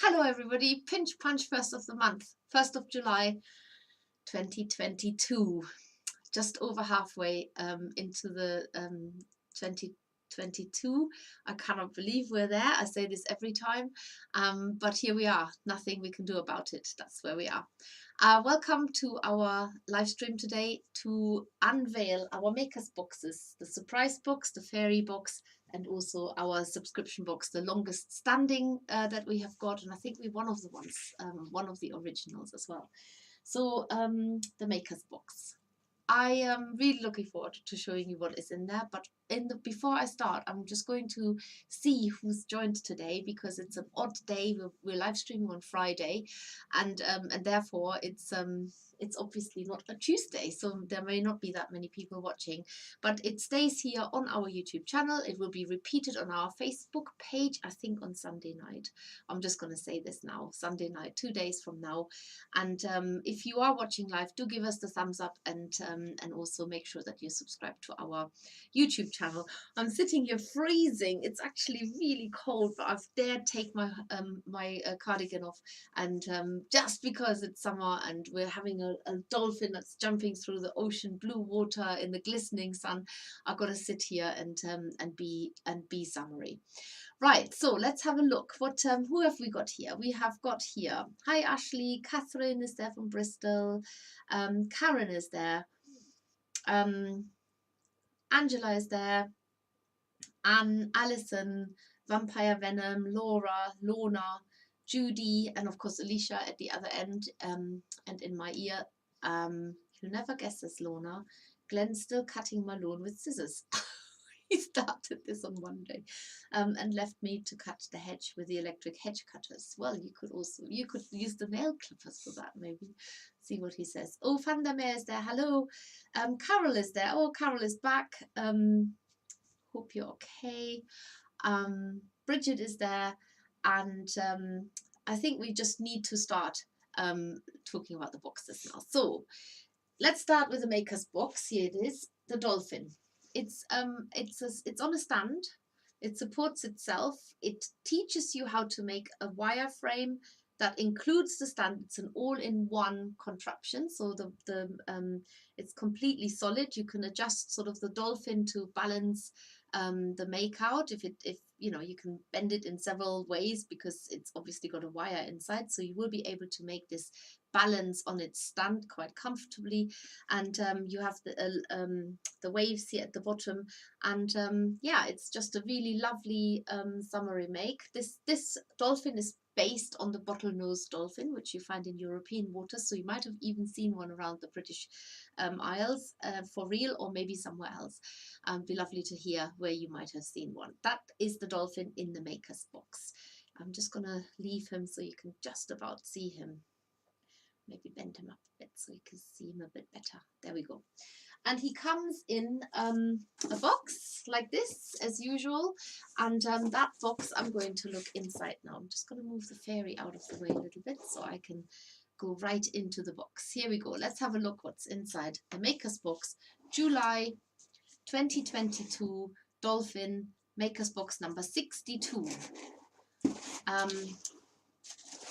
Hello everybody, Pinch Punch 1st of the month, 1st of July 2022. Just over halfway into the 2022. I cannot believe we're there. I say this every time, but here we are. Nothing we can do about it. That's where we are. Welcome to our live stream today to unveil our makers boxes, the surprise box, the fairy box, and also our subscription box, the longest standing that we have got. And I think we're one of the ones, one of the originals as well. So the makers box. I am really looking forward to showing you what is in there, but before I start, I'm just going to see who's joined today, because it's an odd day. We're live streaming on Friday, and therefore it's obviously not a Tuesday, so there may not be that many people watching, but it stays here on our YouTube channel. It will be repeated on our Facebook page, I think on Sunday night. I'm just going to say this now, Sunday night, 2 days from now. And if you are watching live, do give us the thumbs up, and also make sure that you subscribe to our YouTube channel. I'm sitting here freezing. It's actually really cold, but I've dared take my cardigan off, and just because it's summer and we're having a dolphin that's jumping through the ocean blue water in the glistening sun, I've got to sit here and be summery. Right, so let's have a look. Who have we got here? We have got here, hi Ashley, Catherine is there from Bristol, Karen is there, Angela is there, Anne, Alison, Vampire Venom, Laura, Lorna, Judy, and of course Alicia at the other end, and in my ear. You'll never guess this, Lorna. Glenn's still cutting my lawn with scissors. He started this on Monday, and left me to cut the hedge with the electric hedge cutters. Well, you could use the nail clippers for that, maybe. See what he says. Oh, Vandermeer is there. Hello. Carol is there. Oh, Carol is back. Hope you're okay. Bridget is there, and I think we just need to start talking about the boxes now. So let's start with the maker's box. Here it is, the dolphin. It's on a stand. It supports itself. It teaches you how to make a wireframe that includes the stand. It's an all-in-one contraption, so it's completely solid. You can adjust sort of the dolphin to balance the makeout. If you can bend it in several ways, because it's obviously got a wire inside, so you will be able to make this balance on its stand quite comfortably. And you have the waves here at the bottom, and yeah, it's just a really lovely summery make. This dolphin is based on the bottlenose dolphin, which you find in European waters, so you might have even seen one around the British Isles for real, or maybe somewhere else. Be lovely to hear where you might have seen one. That is the dolphin in the maker's box. I'm just gonna leave him so you can just about see him. Maybe bend him up a bit so you can see him a bit better. There we go. And he comes in a box like this, as usual. And that box, I'm going to look inside now. I'm just going to move the fairy out of the way a little bit so I can go right into the box. Here we go. Let's have a look what's inside the maker's box. July 2022 Dolphin Maker's Box number 62.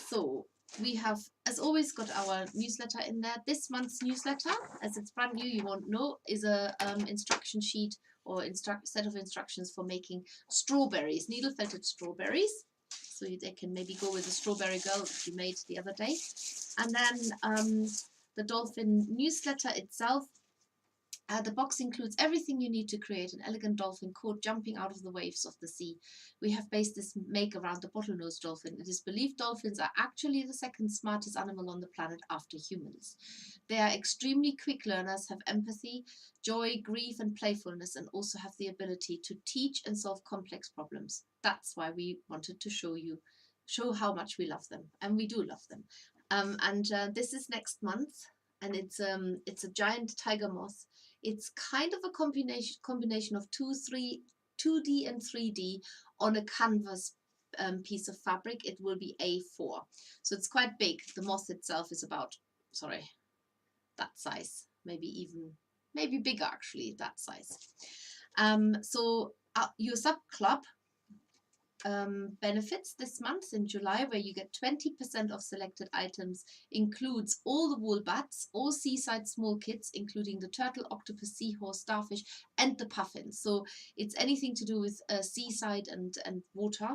So we have, as always, got our newsletter in there. This month's newsletter, as it's brand new, you won't know, is a instruction sheet or set of instructions for making strawberries, needle felted strawberries. So they can maybe go with the strawberry girl that you made the other day. And then the dolphin newsletter itself. The box includes everything you need to create an elegant dolphin caught jumping out of the waves of the sea. We have based this make around the bottlenose dolphin. It is believed dolphins are actually the second smartest animal on the planet after humans. They are extremely quick learners, have empathy, joy, grief, and playfulness, and also have the ability to teach and solve complex problems. That's why we wanted to show how much we love them, and we do love them. This is next month, and it's a giant tiger moth. It's kind of a combination of 2D and 3D on a canvas piece of fabric. It will be A4, so it's quite big. The moth itself is about, that size, maybe bigger actually, that size. So your sub club benefits this month in July, where you get 20% of selected items, includes all the wool bats, all seaside small kits, including the turtle, octopus, seahorse, starfish, and the puffins. So it's anything to do with seaside and water.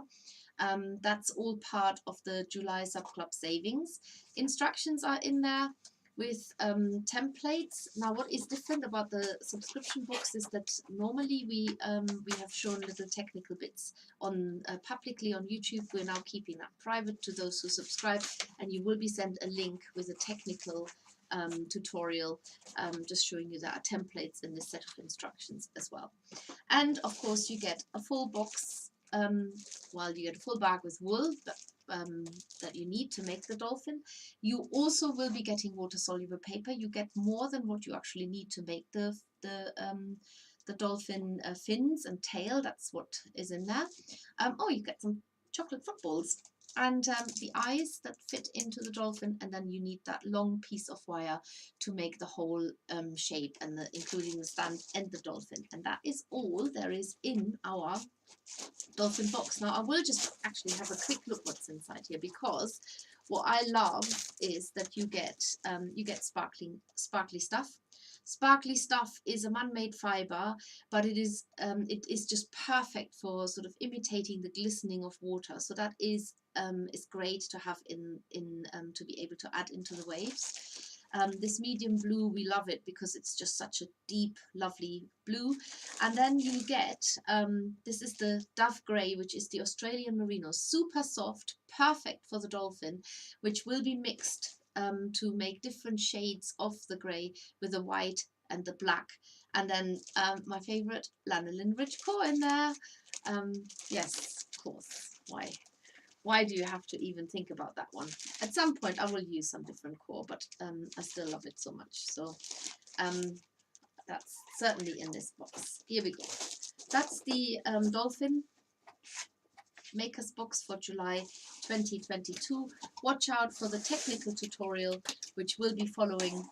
That's all part of the July subclub savings. Instructions are in there with templates. Now, what is different about the subscription box is that normally we have shown little technical bits on publicly on YouTube. We're now keeping that private to those who subscribe, and you will be sent a link with a technical tutorial just showing you that are templates in this set of instructions as well. And of course you get a full box, you get a full bag with wool that you need to make the dolphin. You also will be getting water soluble paper. You get more than what you actually need to make the dolphin fins and tail. That's what is in there. You get some chocolate footballs and the eyes that fit into the dolphin, and then you need that long piece of wire to make the whole shape, and including the stand and the dolphin. And that is all there is in our dolphin box. Now I will just actually have a quick look what's inside here, because what I love is that you get sparkly stuff. Sparkly stuff is a man-made fiber, but it is just perfect for sort of imitating the glistening of water. So that is great to have in to be able to add into the waves. This medium blue, we love it because it's just such a deep, lovely blue. And then you get, this is the Dove Grey, which is the Australian Merino. Super soft, perfect for the dolphin, which will be mixed to make different shades of the grey with the white and the black. And then my favourite, lanolin rich core in there. Yes, of course. Why do you have to even think about that one? At some point I will use some different core, but I still love it so much. So that's certainly in this box. Here we go. That's the Dolphin Makers Box for July 2022. Watch out for the technical tutorial, which will be following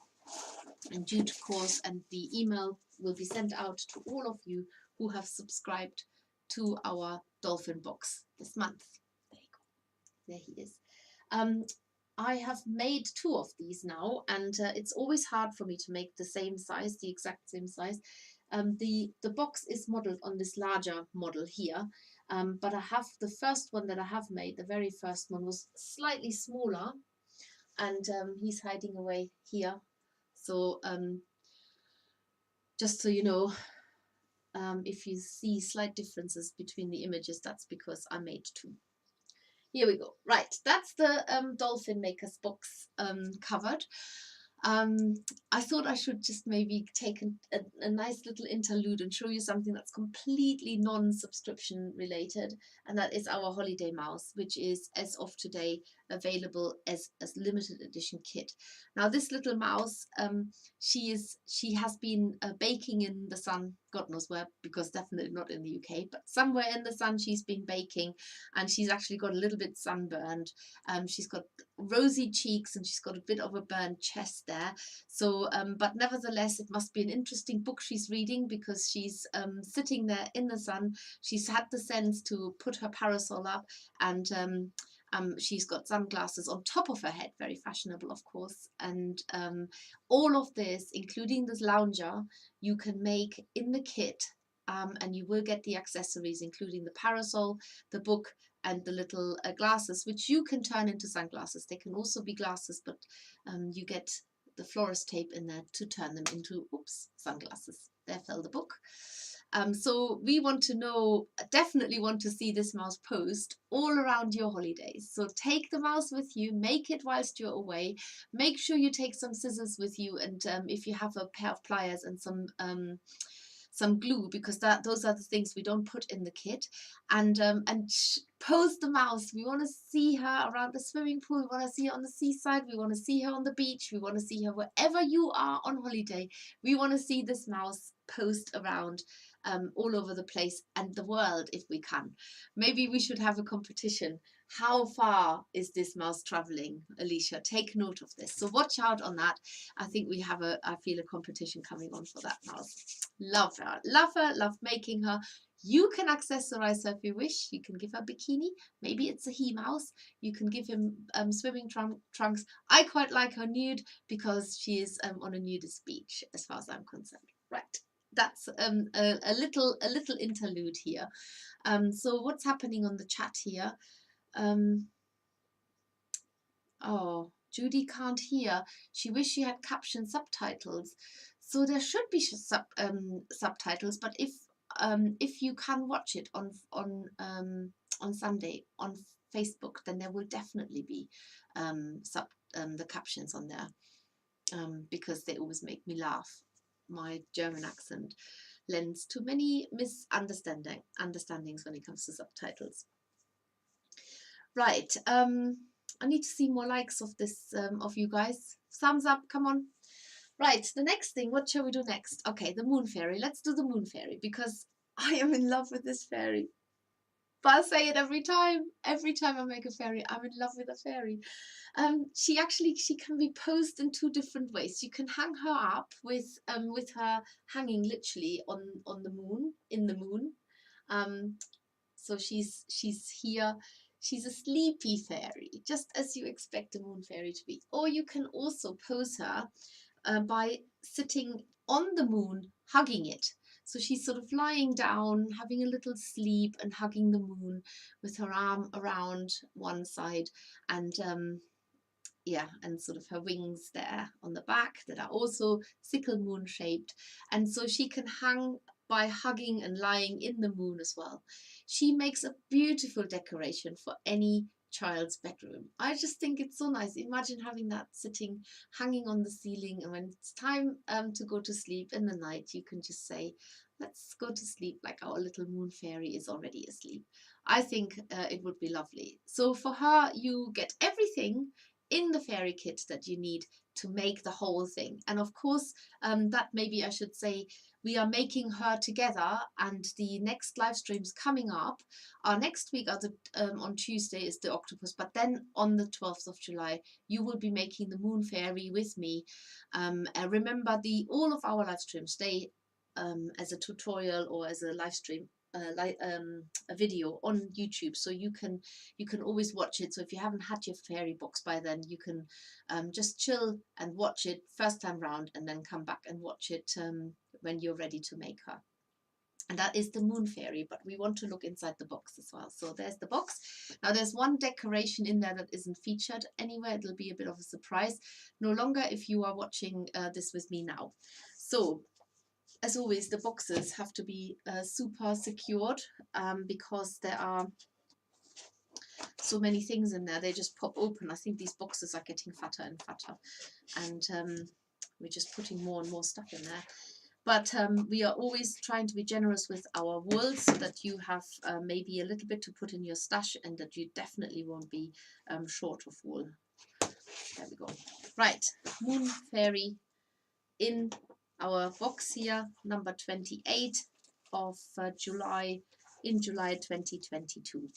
in due course, and the email will be sent out to all of you who have subscribed to our Dolphin Box this month. There he is. I have made 2 of these now, and it's always hard for me to make the same size, the exact same size. The box is modeled on this larger model here, but I have the first one that I have made, the very first one, was slightly smaller, and he's hiding away here. So just so you know, if you see slight differences between the images, that's because I made 2. Here we go. Right, that's the Dolphin Makers Box covered. I thought I should just maybe take a nice little interlude and show you something that's completely non-subscription related, and that is our holiday mouse, which is, as of today, available as a limited edition kit. Now this little mouse, she has been baking in the sun, God knows where, because definitely not in the UK, but somewhere in the sun she's been baking, and she's actually got a little bit sunburned. She's got rosy cheeks and she's got a bit of a burned chest there. So, but nevertheless, it must be an interesting book she's reading, because she's sitting there in the sun. She's had the sense to put her parasol up, and she's got sunglasses on top of her head, very fashionable, of course. And all of this, including this lounger, you can make in the kit, and you will get the accessories, including the parasol, the book, and the little glasses, which you can turn into sunglasses. They can also be glasses, but you get the florist tape in there to turn them into, oops, sunglasses. There fell the book. So we want to know, definitely want to see this mouse posed all around your holidays. So take the mouse with you, make it whilst you're away. Make sure you take some scissors with you, and if you have a pair of pliers and some glue, because those are the things we don't put in the kit. And pose the mouse. We want to see her around the swimming pool. We want to see her on the seaside. We want to see her on the beach. We want to see her wherever you are on holiday. We want to see this mouse posed around all over the place and the world if we can. Maybe we should have a competition. How far is this mouse traveling, Alicia? Take note of this. So watch out on that. I think we have I feel a competition coming on for that mouse. Love her, love making her. You can accessorize her if you wish. You can give her a bikini. Maybe it's a he-mouse. You can give him swimming trunks. I quite like her nude because she is on a nudist beach, as far as I'm concerned. Right. That's a little interlude here. So what's happening on the chat here? Oh, Judy can't hear. She wished she had caption subtitles. So there should be subtitles, but if you can watch it on Sunday on Facebook, then there will definitely be the captions on there, because they always make me laugh. My German accent lends to many understandings when it comes to subtitles. Right. I need to see more likes of this, of you guys. Thumbs up, come on. Right, the next thing, what shall we do next? Okay, the moon fairy. Let's do the moon fairy because I am in love with this fairy. But I say it every time. Every time I make a fairy, I'm in love with a fairy. She can be posed in two different ways. You can hang her up with her hanging literally on the moon, in the moon. So she's here. She's a sleepy fairy, just as you expect a moon fairy to be. Or you can also pose her by sitting on the moon, hugging it. So she's sort of lying down, having a little sleep and hugging the moon with her arm around one side, and yeah, and sort of her wings there on the back that are also sickle moon shaped. And so she can hang by hugging and lying in the moon as well. She makes a beautiful decoration for any child's bedroom. I just think it's so nice. Imagine having that sitting, hanging on the ceiling, and when it's time to go to sleep in the night, you can just say, let's go to sleep, like our little moon fairy is already asleep. I think it would be lovely. So for her, you get everything in the fairy kit that you need to make the whole thing. And of course, that maybe I should say, we are making her together, and the next live streams coming up are next week. On Tuesday is the octopus, but then on the 12th of July you will be making the moon fairy with me. Remember, all of our live streams stay as a tutorial or as a live stream, a video on YouTube, so you can always watch it. So if you haven't had your fairy box by then, you can just chill and watch it first time round, and then come back and watch it when you're ready to make her. And that is the moon fairy, but we want to look inside the box as well. So there's the box. Now there's one decoration in there that isn't featured anywhere. It'll be a bit of a surprise, no longer if you are watching this with me now. So as always, the boxes have to be super secured, because there are so many things in there. They just pop open. I think these boxes are getting fatter and fatter, and we're just putting more and more stuff in there. But we are always trying to be generous with our wool, so that you have maybe a little bit to put in your stash, and that you definitely won't be short of wool. There we go. Right, moon fairy in our box here, number 28 of July, in July 2022.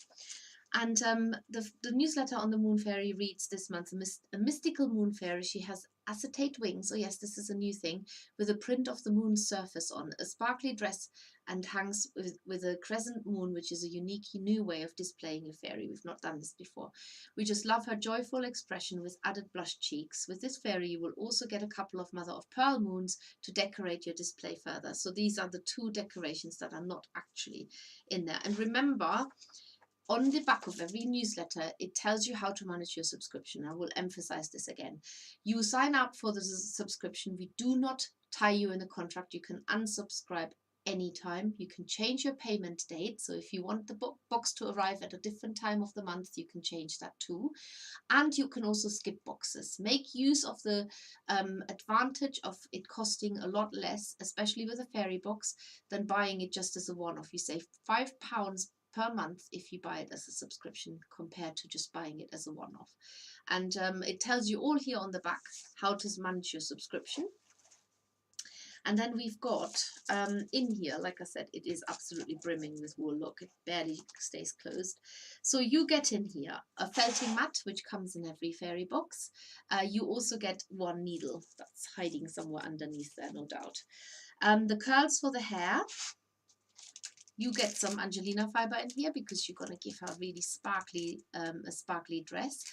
And the newsletter on the moon fairy reads this month, a mystical moon fairy. She has acetate wings. Oh yes, this is a new thing, with a print of the moon's surface on, a sparkly dress, and hangs with a crescent moon, which is a unique new way of displaying a fairy. We've not done this before. We just love her joyful expression with added blushed cheeks. With this fairy, you will also get a couple of mother of pearl moons to decorate your display further. So these are the two decorations that are not actually in there. And remember, on the back of every newsletter, it tells you how to manage your subscription. I will emphasize this again. You sign up for the subscription. We do not tie you in a contract. You can unsubscribe anytime. You can change your payment date. So if you want the box to arrive at a different time of the month, you can change that too. And you can also skip boxes. Make use of the advantage of it costing a lot less, especially with a fairy box, than buying it just as a one-off. You save £5 per month if you buy it as a subscription, compared to just buying it as a one-off. And it tells you all here on the back how to manage your subscription. And then we've got in here, like I said, it is absolutely brimming with wool. Look, it barely stays closed. So you get in here a felting mat, which comes in every fairy box. You also get one needle that's hiding somewhere underneath there, no doubt. The curls for the hair. You get some Angelina fiber in here because you're going to give her really sparkly, a sparkly dress.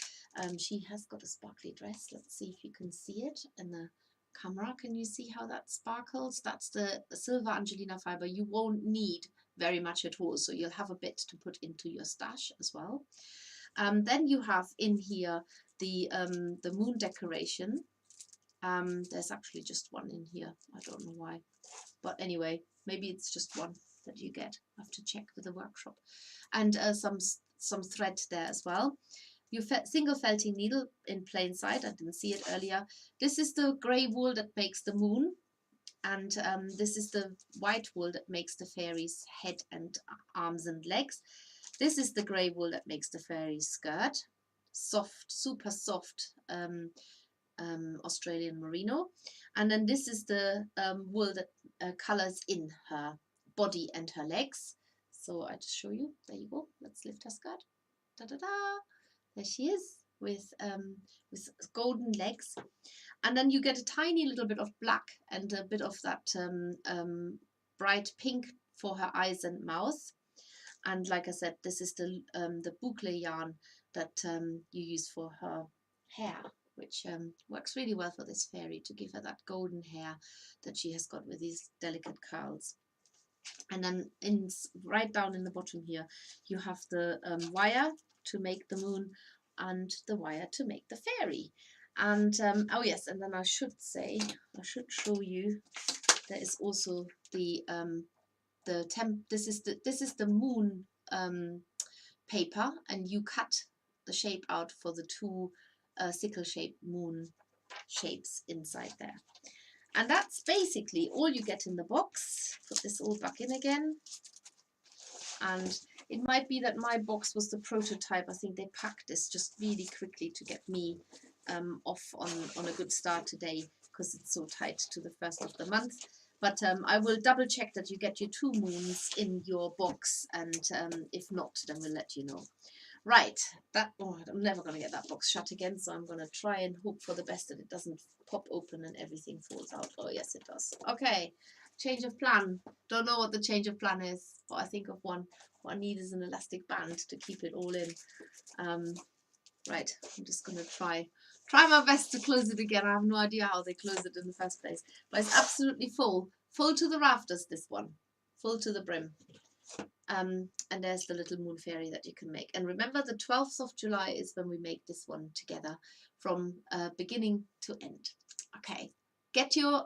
She has got a sparkly dress. Let's see if you can see it in the camera. Can you see how that sparkles? That's the silver Angelina fiber. You won't need very much at all, so you'll have a bit to put into your stash as well. Then you have in here the moon decoration. There's actually just one in here. I don't know why, but anyway, maybe it's just one that you get. I have to check with the workshop. And some thread there as well. Your single felting needle in plain sight. I didn't see it earlier. This is the grey wool that makes the moon, and this is the white wool that makes the fairy's head and arms and legs. This is the grey wool that makes the fairy's skirt. Soft, super soft Australian merino. And then this is the wool that colors in her body and her legs. So I just show you. There you go. Let's lift her skirt. Da da da. There she is with golden legs. And then you get a tiny little bit of black and a bit of that bright pink for her eyes and mouth. And like I said, this is the boucle yarn that you use for her hair, which works really well for this fairy to give her that golden hair that she has got with these delicate curls. And then right down in the bottom here, you have the wire to make the moon and the wire to make the fairy. And oh yes, and then I should show you, there is also the this is the moon paper, and you cut the shape out for the two sickle shaped moon shapes inside there. And that's basically all you get in the box. Put this all back in again. And it might be that my box was the prototype. I think they packed this just really quickly to get me off on a good start today, because it's so tight to the first of the month. But I will double check that you get your 2 moons in your box, and if not, then we'll let you know. Right, I'm never going to get that box shut again, so I'm going to try and hope for the best that it doesn't pop open and everything falls out. Oh yes, it does. Okay, change of plan. Don't know what the change of plan is, but I think of one. What I need is an elastic band to keep it all in. Right, I'm just going to try my best to close it again. I have no idea how they close it in the first place, but it's absolutely full to the rafters, this one, full to the brim. And there's the little moon fairy that you can make. And remember, the 12th of July is when we make this one together from beginning to end. Okay, get your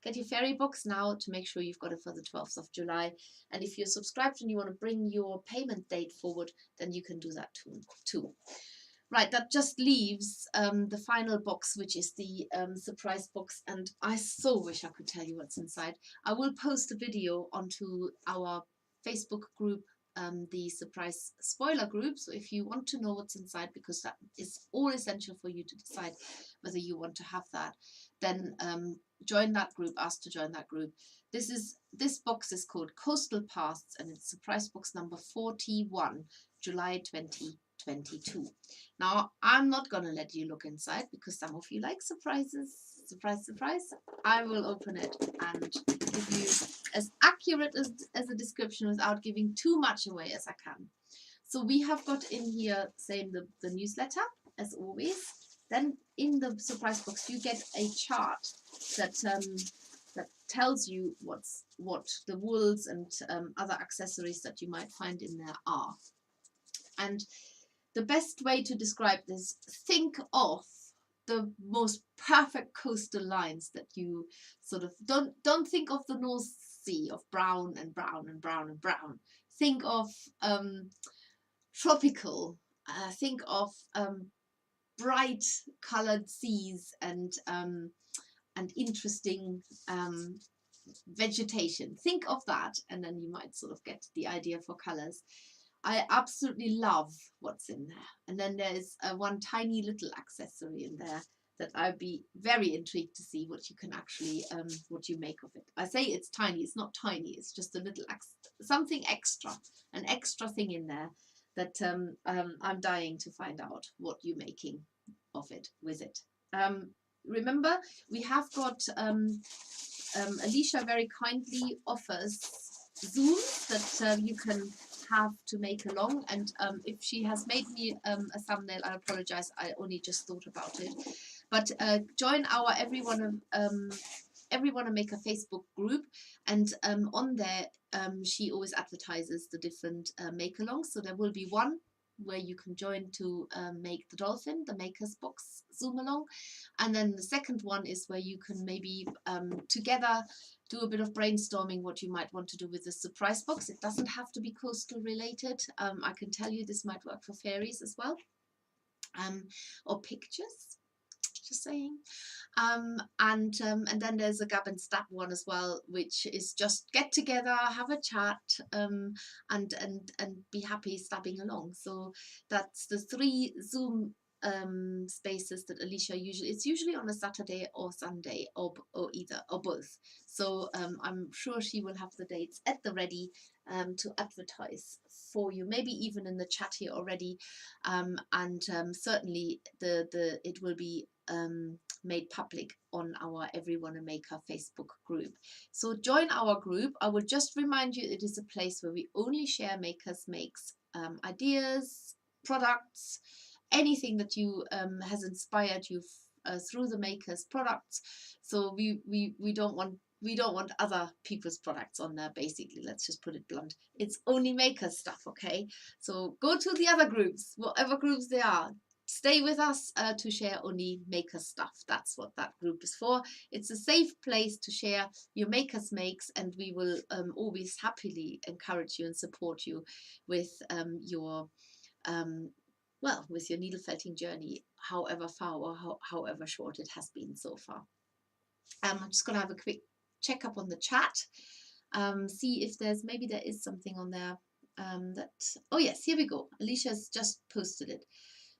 get your fairy box now to make sure you've got it for the 12th of July. And if you're subscribed and you want to bring your payment date forward, then you can do that too. Right, that just leaves the final box, which is the surprise box, and I so wish I could tell you what's inside. I will post a video onto our Facebook group, the surprise spoiler group, so if you want to know what's inside, because that is all essential for you to decide whether you want to have that, then join that group, ask to join that group. This box is called Coastal Pasts, and it's surprise box number 41, July 2022. Now, I'm not going to let you look inside because some of you like surprises. Surprise, surprise. I will open it and give you as accurate as a description without giving too much away as I can. So we have got in here, same the newsletter as always. Then in the surprise box you get a chart that tells you what the wools and other accessories that you might find in there are. And the best way to describe this, think of the most perfect coastal lines that you sort of don't think of the North Sea of brown and brown and brown and brown. Think of tropical. Think of bright colored seas and interesting vegetation. Think of that, and then you might sort of get the idea for colors. I absolutely love what's in there. And then there's one tiny little accessory in there that I'd be very intrigued to see what you can actually, what you make of it. I say it's tiny, it's not tiny, it's just a little, something extra, an extra thing in there that I'm dying to find out what you're making of it, with it. Remember, we have got Alicia very kindly offers Zooms that you can have to make along, and if she has made me a thumbnail, I apologize, I only just thought about it. But join our Everyone Maker Facebook group, and on there she always advertises the different make-alongs. So there will be one where you can join to make the Dolphin, the Makers Box Zoom along, and then the second one is where you can maybe together do a bit of brainstorming what you might want to do with the surprise box. It doesn't have to be coastal related. I can tell you this might work for fairies as well, or pictures, just saying. And then there's a Gab and Stab one as well, which is just get together, have a chat, and be happy stabbing along. So that's the 3 Zoom spaces that Alicia it's usually on a Saturday or Sunday, or either or both. So I'm sure she will have the dates at the ready to advertise for you, maybe even in the chat here already, and certainly it will be made public on our Everyone a Maker Facebook group. So join our group. I will just remind you, it is a place where we only share makers makes ideas, products, anything that you has inspired you through the makers products. So we don't want other people's products on there, basically. Let's just put it blunt. It's only makers stuff, okay? So go to the other groups, whatever groups they are. Stay with us to share only maker stuff. That's what that group is for. It's a safe place to share your makers makes, and we will always happily encourage you and support you with your with your needle felting journey, however far or however short it has been so far. I'm just going to have a quick check up on the chat, see if maybe there is something on there oh yes, here we go. Alicia's just posted it.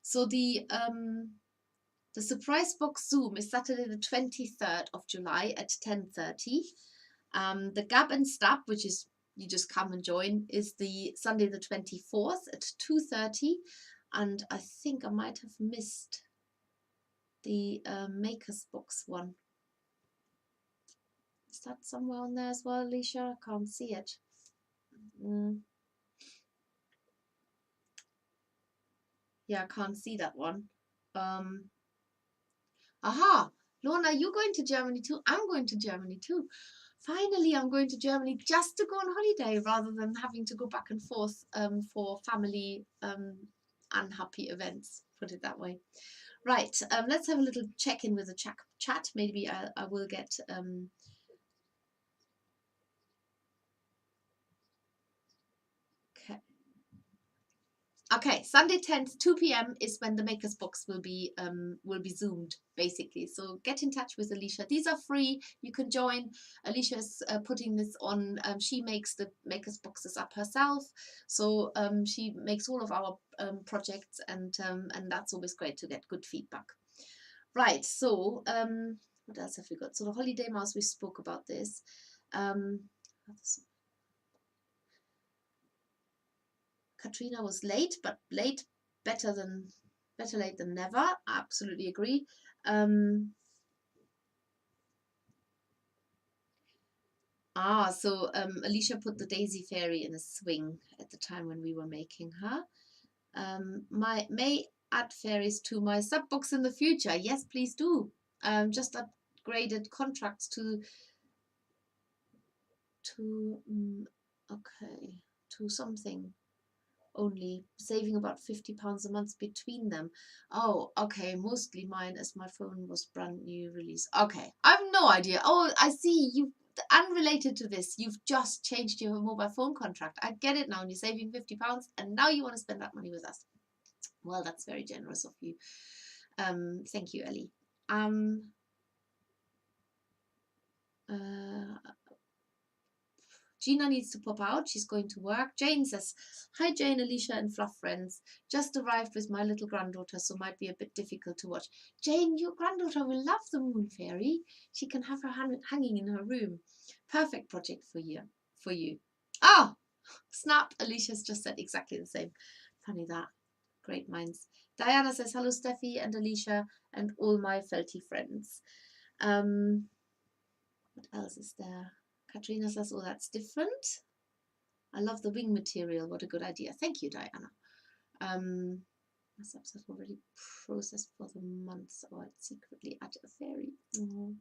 So the surprise box Zoom is Saturday the 23rd of July at 10:30. The Gab and Stab, which is you just come and join, is the Sunday the 24th at 2:30. And I think I might have missed the Makers Box one. Is that somewhere on there as well, Alicia? I can't see it. Yeah, I can't see that one. Aha! Lorna, you're going to Germany too? I'm going to Germany too. Finally, I'm going to Germany just to go on holiday rather than having to go back and forth for family unhappy events, put it that way. Right, let's have a little check-in with the chat. Maybe I will get... Okay, Sunday 10th, 2 p.m. is when the Makers Box will be zoomed, basically. So get in touch with Alicia. These are free. You can join. Alicia is putting this on. She makes the Makers Boxes up herself. So she makes all of our projects, and that's always great to get good feedback. Right, so what else have we got? So the Holiday Mouse, we spoke about this. Katrina was late, but better late than never. I absolutely agree. So Alicia put the Daisy Fairy in a swing at the time when we were making her. May add fairies to my sub box in the future. Yes, please do. Just upgraded contracts to something. Only saving about £50 a month between them. Oh, okay, mostly mine as my phone was brand new release. Okay, I have no idea. Oh, I see, you unrelated to this, you've just changed your mobile phone contract. I get it now, and you're saving £50 and now you want to spend that money with us. Well, that's very generous of you. Thank you, Ellie. Gina needs to pop out. She's going to work. Jane says, hi Jane, Alicia and Fluff friends. Just arrived with my little granddaughter, so might be a bit difficult to watch. Jane, your granddaughter will love the Moon Fairy. She can have her hanging in her room. Perfect project for you. Oh, snap. Alicia's just said exactly the same. Funny that. Great minds. Diana says, hello Steffi and Alicia and all my felty friends. What else is there? Katrina says, oh, that's different. I love the wing material. What a good idea. Thank you, Diana. My subs have already processed for the months, or secretly at a ferry. Oh.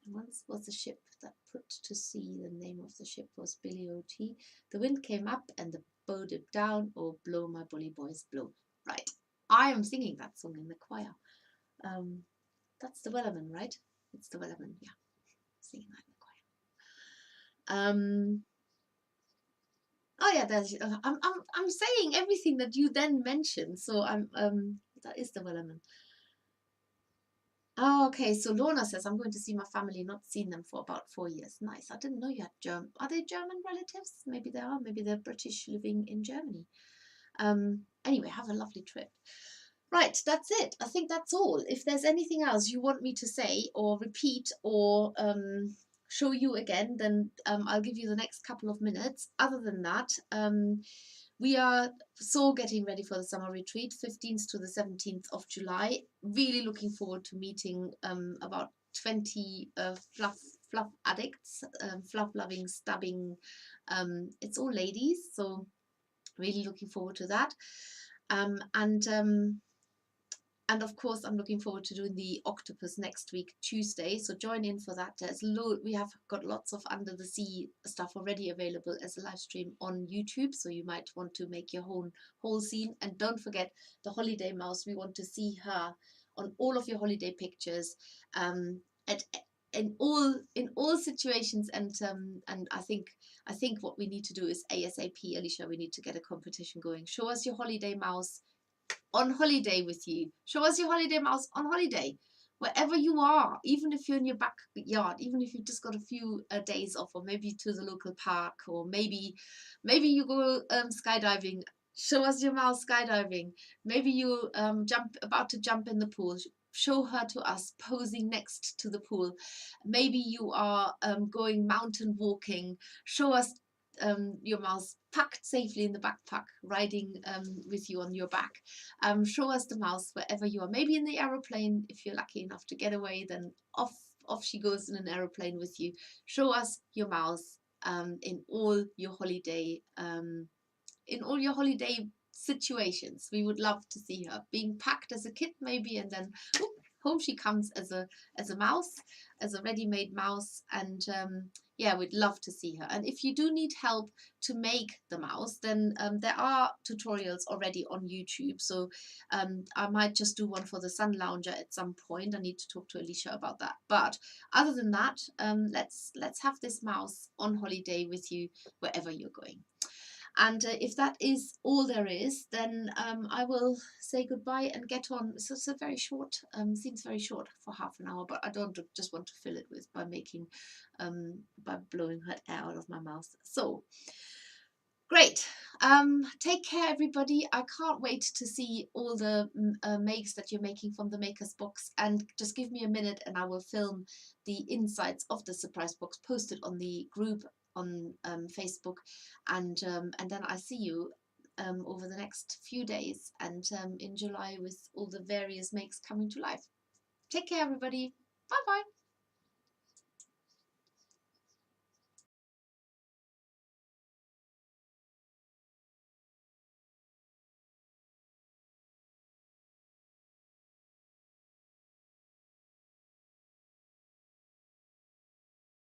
Once was a ship that put to sea. The name of the ship was Billy O.T. The wind came up and the bow dipped down. Oh, blow, my bully boys, blow. Right. I am singing that song in the choir. That's the Wellerman, right? It's the Wellerman, yeah. Singing that in the choir. Oh yeah, there's. I'm saying everything that you then mentioned. So that is the Wellerman. Oh, okay. So Lorna says, I'm going to see my family, not seen them for about 4 years. Nice. I didn't know you had German. Are they German relatives? Maybe they are. Maybe they're British living in Germany. Anyway, have a lovely trip. Right, that's it. I think that's all. If there's anything else you want me to say or repeat or show you again, then I'll give you the next couple of minutes. Other than that, we are so getting ready for the summer retreat, 15th to the 17th of July. Really looking forward to meeting about 20 fluff addicts, fluff loving, stubbing. It's all ladies, so really looking forward to that. And of course, I'm looking forward to doing the octopus next week, Tuesday. So join in for that. We have got lots of under the sea stuff already available as a live stream on YouTube. So you might want to make your whole scene. And don't forget the holiday mouse. We want to see her on all of your holiday pictures, in all situations. And I think what we need to do is ASAP, Alicia. We need to get a competition going. Show us your holiday mouse on holiday with you. Show us your holiday mouse on holiday, wherever you are, even if you're in your backyard, even if you've just got a few days off, or maybe to the local park, or maybe you go skydiving. Show us your mouse skydiving. Maybe you about to jump in the pool. Show her to us posing next to the pool. Maybe you are going mountain walking. Show us your mouse packed safely in the backpack, riding with you on your back. Show us the mouse wherever you are. Maybe in the aeroplane, if you're lucky enough to get away, then off she goes in an aeroplane with you. Show us your mouse in all your holiday situations. We would love to see her being packed as a kit, maybe, and then home she comes as a mouse, as a ready-made mouse. And yeah, we'd love to see her. And if you do need help to make the mouse, then there are tutorials already on YouTube. So I might just do one for the Sun Lounger at some point. I need to talk to Alicia about that. But other than that, let's have this mouse on holiday with you wherever you're going. And if that is all there is, then I will say goodbye and get on. So it's a very short, seems very short for half an hour, but I don't just want to fill it with by blowing her air out of my mouth. So great. Take care, everybody. I can't wait to see all the makes that you're making from the Makers Box, and just give me a minute and I will film the insides of the surprise box, posted on the group on Facebook, and then I see you over the next few days and in July with all the various makes coming to life. Take care, everybody. Bye bye.